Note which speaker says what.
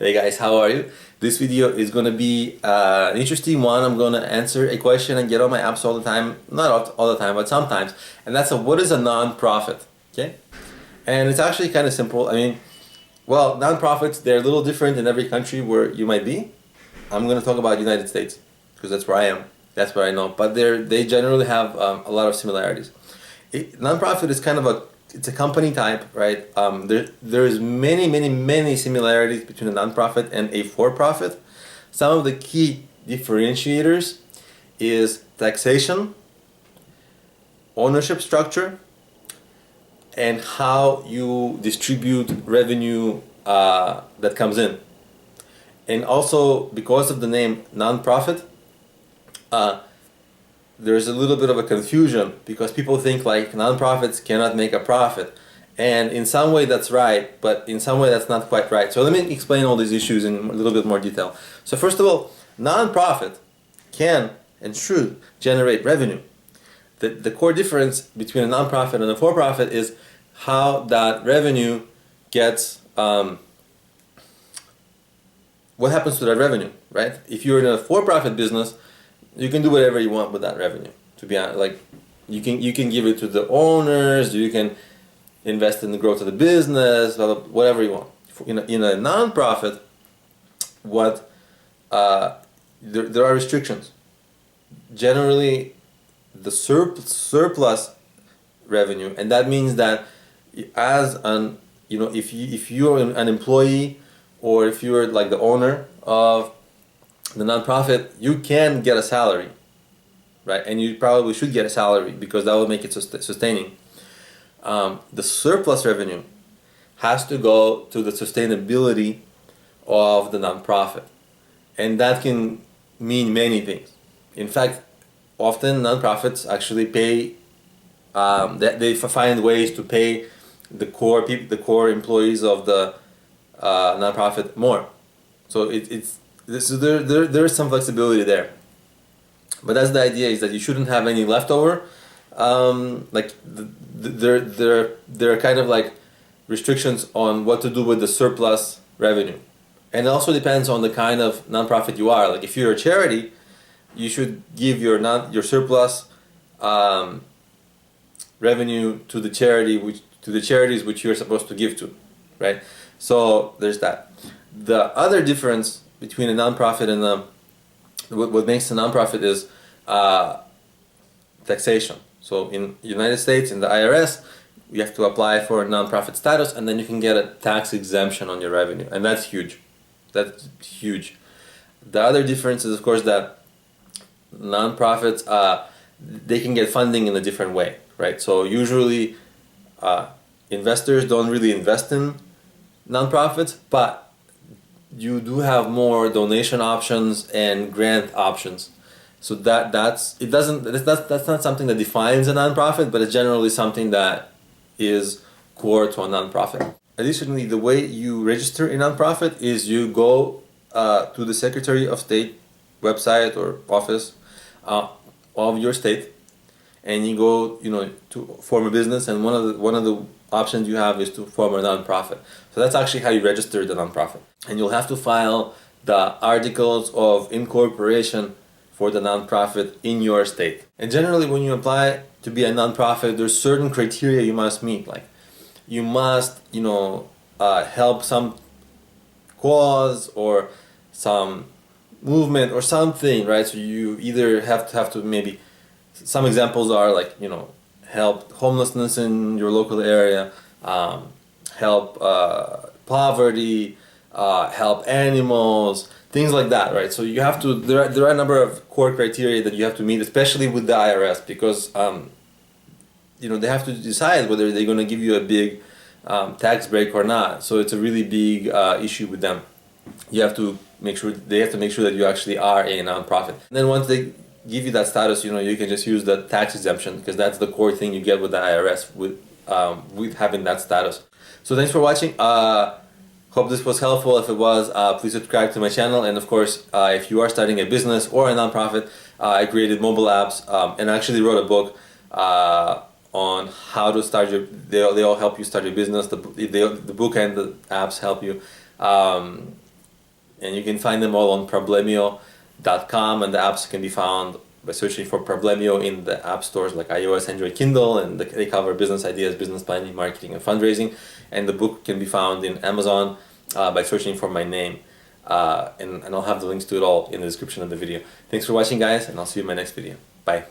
Speaker 1: Hey guys, how are you? This video is going to be an interesting one. I'm going to answer a question I get on my apps all the time. Not all the time, but sometimes. And that's what is a non-profit? Okay? And it's actually kind of simple. I mean, well, non-profits, they're a little different in every country where you might be. I'm going to talk about United States because that's where I am. That's what I know. But they generally have a lot of similarities. Non-profit is kind of it's a company type, right? There's many similarities between a non-profit and a for-profit. Some of the key differentiators is taxation, ownership structure, and how you distribute revenue that comes in. And also, because of the name non-profit, there's a little bit of a confusion because people think like non-profits cannot make a profit, and in some way that's right, but in some way that's not quite right. So let me explain all these issues in a little bit more detail. So first of all, non-profit can and should generate revenue. The core difference between a non-profit and a for-profit is how that revenue gets, what happens to that revenue, right? If you're in a for-profit business, you can do whatever you want with that revenue. To be honest, like you can give it to the owners, you can invest in the growth of the business, whatever you want. In a non-profit, there are restrictions. Generally, the surplus revenue, and that means that as if you're an employee or if you're like the owner of the non-profit, you can get a salary, right? And you probably should get a salary because that will make it sustaining. The surplus revenue has to go to the sustainability of the non-profit, and that can mean many things. In fact, often non-profits actually pay. They find ways to pay the core employees of the non-profit more. So so there is some flexibility there, but that's the idea, is that you shouldn't have any leftover. There are kind of like restrictions on what to do with the surplus revenue, and it also depends on the kind of nonprofit you are. Like if you're a charity, you should give your surplus revenue to the charities which you're supposed to give to, right? So there's that. The other difference between a nonprofit and what makes a nonprofit is taxation. So in the United States, in the IRS, you have to apply for a nonprofit status, and then you can get a tax exemption on your revenue, and that's huge. That's huge. The other difference is, of course, that nonprofits they can get funding in a different way, right? So usually investors don't really invest in nonprofits, but you do have more donation options and grant options. So that's not something that defines a nonprofit, but it's generally something that is core to a nonprofit. Additionally, the way you register a nonprofit is you go to the Secretary of State website or office of your state, and you go to form a business, and one of the options you have is to form a nonprofit. So that's actually how you register the nonprofit, and you'll have to file the articles of incorporation for the nonprofit in your state. And generally, when you apply to be a nonprofit, there's certain criteria you must meet. Like you must help some cause or some movement or something, right? So you either have to maybe, some examples are like help homelessness in your local area, help poverty, help animals, things like that, right? So you have to, there are a number of core criteria that you have to meet, especially with the IRS, because they have to decide whether they're going to give you a big tax break or not. So it's a really big issue with them. They have to make sure that you actually are a nonprofit. And then once they give you that status, you can just use the tax exemption, because that's the core thing you get with the IRS with having that status. So thanks for watching. Hope this was helpful. If it was, please subscribe to my channel. And of course, if you are starting a business or a nonprofit, I created mobile apps and I actually wrote a book on how to start your. They all help you start your business. The book and the apps help you. and you can find them all on problemio.com, and the apps can be found by searching for Problemio in the app stores like iOS, Android, Kindle, and they cover business ideas, business planning, marketing, and fundraising. And the book can be found in Amazon by searching for my name. And I'll have the links to it all in the description of the video. Thanks for watching, guys, and I'll see you in my next video. Bye.